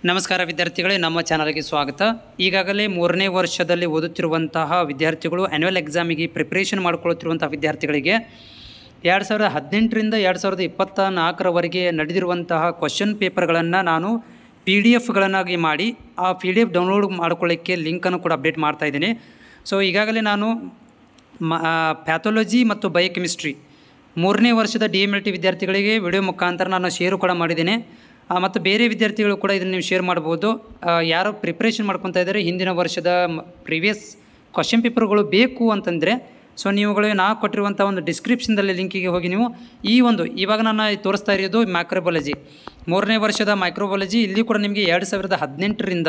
ನಮಸ್ಕಾರ ವಿದ್ಯಾರ್ಥಿಗಳೇ, ನಮ್ಮ ಚಾನಲ್ಗೆ ಸ್ವಾಗತ. ಈಗಾಗಲೇ 3ನೇ ವರ್ಷದಲ್ಲಿ ಓದುತ್ತಿರುವಂತಹ ವಿದ್ಯಾರ್ಥಿಗಳು ಆ್ಯನ್ಯುವಲ್ ಎಕ್ಸಾಮಿಗೆ ಪ್ರಿಪ್ರೇಷನ್ ಮಾಡ್ಕೊಳ್ಳುತ್ತಿರುವಂಥ ವಿದ್ಯಾರ್ಥಿಗಳಿಗೆ 2018ರಿಂದ 2024ರವರೆಗೆ ನಡೆದಿರುವಂತಹ ಕ್ವಶನ್ ಪೇಪರ್ಗಳನ್ನು ನಾನು PDF ಮಾಡಿ ಆ PDF ಡೌನ್ಲೋಡ್ ಮಾಡ್ಕೊಳ್ಳೋಕ್ಕೆ ಲಿಂಕನ್ನು ಕೂಡ ಅಪ್ಡೇಟ್ ಮಾಡ್ತಾ ಇದ್ದೀನಿ. ಸೊ ಈಗಾಗಲೇ ನಾನು ಪ್ಯಾಥಾಲಜಿ ಮತ್ತು ಬಯೋಕೆಮಿಸ್ಟ್ರಿ 3ನೇ ವರ್ಷದ DMLT ವಿದ್ಯಾರ್ಥಿಗಳಿಗೆ ವಿಡಿಯೋ ಮುಖಾಂತರ ನಾನು ಶೇರು ಕೂಡ ಮಾಡಿದ್ದೇನೆ. ಮತ್ತು ಬೇರೆ ವಿದ್ಯಾರ್ಥಿಗಳು ಕೂಡ ಇದನ್ನು ನೀವು ಶೇರ್ ಮಾಡ್ಬೋದು. ಯಾರು ಪ್ರಿಪ್ರೇಷನ್ ಮಾಡ್ಕೊತಾ ಇದ್ದಾರೆ ಹಿಂದಿನ ವರ್ಷದ ಪ್ರಿವಿಯಸ್ ಕ್ವಶನ್ ಪೇಪರ್ಗಳು ಬೇಕು ಅಂತಂದರೆ ಸೊ ನೀವುಗಳಿಗೆ ನಾ ಕೊಟ್ಟಿರುವಂಥ ಒಂದು ಡಿಸ್ಕ್ರಿಪ್ಷನ್ದಲ್ಲಿ ಲಿಂಕಿಗೆ ಹೋಗಿ ನೀವು ಇವಾಗ ನಾನು ತೋರಿಸ್ತಾ ಇರೋದು ಮೈಕ್ರೋಬಯಾಲಜಿ 3ನೇ ವರ್ಷದ ಮೈಕ್ರೋಬಯಾಲಜಿ. ಇಲ್ಲಿ ಕೂಡ ನಿಮಗೆ 2018ರಿಂದ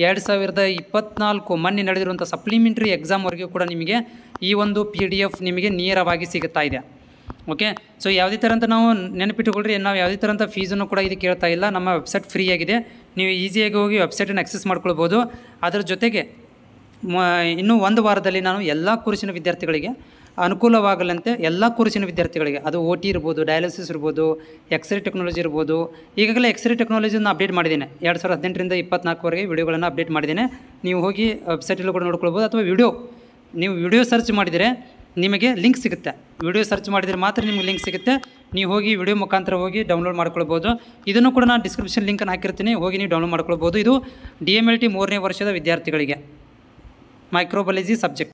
2024 ಮೊನ್ನೆ ನಡೆದಿರುವಂಥ ಸಪ್ಲಿಮೆಂಟ್ರಿ ಎಕ್ಸಾಮ್ವರೆಗೂ ಕೂಡ ನಿಮಗೆ ಈ ಒಂದು PDF ನಿಮಗೆ ನೇರವಾಗಿ ಸಿಗುತ್ತಾ ಇದೆ. ಓಕೆ, ಸೊ ಯಾವುದೇ ಥರ ಅಂತ ನಾವು ನೆನಪಿಟ್ಟುಕೊಳ್ಳ್ರಿ, ನಾವು ಯಾವುದೇ ಥರ ಅಂತ ಫೀಸನ್ನು ಕೂಡ ಇದಕ್ಕೆ ಕೇಳ್ತಾ ಇಲ್ಲ. ನಮ್ಮ ವೆಬ್ಸೈಟ್ ಫ್ರೀ ಆಗಿದೆ, ನೀವು ಈಸಿಯಾಗಿ ಹೋಗಿ ವೆಬ್ಸೈಟನ್ನು ಆಕ್ಸೆಸ್ ಮಾಡ್ಕೊಳ್ಬೋದು. ಅದರ ಜೊತೆಗೆ ಇನ್ನೂ 1 ವಾರದಲ್ಲಿ ನಾನು ಎಲ್ಲ ಕೋರ್ಸಿನ ವಿದ್ಯಾರ್ಥಿಗಳಿಗೆ ಅನುಕೂಲವಾಗಲಂತೆ ಎಲ್ಲ ಕೋರ್ಸಿನ ವಿದ್ಯಾರ್ಥಿಗಳಿಗೆ ಅದು OT ಇರ್ಬೋದು, ಡಯಾಲಿಸಿಸ್ ಇರ್ಬೋದು, ಎಕ್ಸ್ರೇ ಟೆಕ್ನಾಲಜಿ ಇರ್ಬೋದು. ಈಗಾಗಲೇ ಎಕ್ಸ್ರೇ ಟೆಕ್ನಾಲಜಿಯನ್ನು ಅಪ್ಡೇಟ್ ಮಾಡಿದ್ದೇನೆ. 2018ರಿಂದ 2024ವರೆಗೆ ವಿಡಿಯೋಗಳನ್ನು ಅಪ್ಡೇಟ್ ಮಾಡಿದ್ದೇನೆ. ನೀವು ಹೋಗಿ ವೆಬ್ಸೈಟಲ್ಲೂ ಕೂಡ ನೋಡ್ಕೊಳ್ಬೋದು. ಅಥವಾ ನೀವು ವಿಡಿಯೋ ಸರ್ಚ್ ಮಾಡಿದರೆ ನಿಮಗೆ ಲಿಂಕ್ ಸಿಗುತ್ತೆ. ವಿಡಿಯೋ ಸರ್ಚ್ ಮಾಡಿದರೆ ಮಾತ್ರ ನಿಮಗೆ ಲಿಂಕ್ ಸಿಗುತ್ತೆ. ನೀವು ಹೋಗಿ ವಿಡಿಯೋ ಮುಖಾಂತರ ಹೋಗಿ ಡೌನ್ಲೋಡ್ ಮಾಡ್ಕೊಳ್ಬೋದು. ಇದನ್ನು ಕೂಡ ನಾನು ಡಿಸ್ಕ್ರಿಪ್ಷನ್ ಲಿಂಕನ್ನು ಹಾಕಿರ್ತೀನಿ, ಹೋಗಿ ನೀವು ಡೌನ್ಲೋಡ್ ಮಾಡ್ಕೊಳ್ಬೋದು. ಇದು DMLT 3ನೇ ವರ್ಷದ ವಿದ್ಯಾರ್ಥಿಗಳಿಗೆ ಮೈಕ್ರೋಬಯಾಲಜಿ ಸಬ್ಜೆಕ್ಟ್.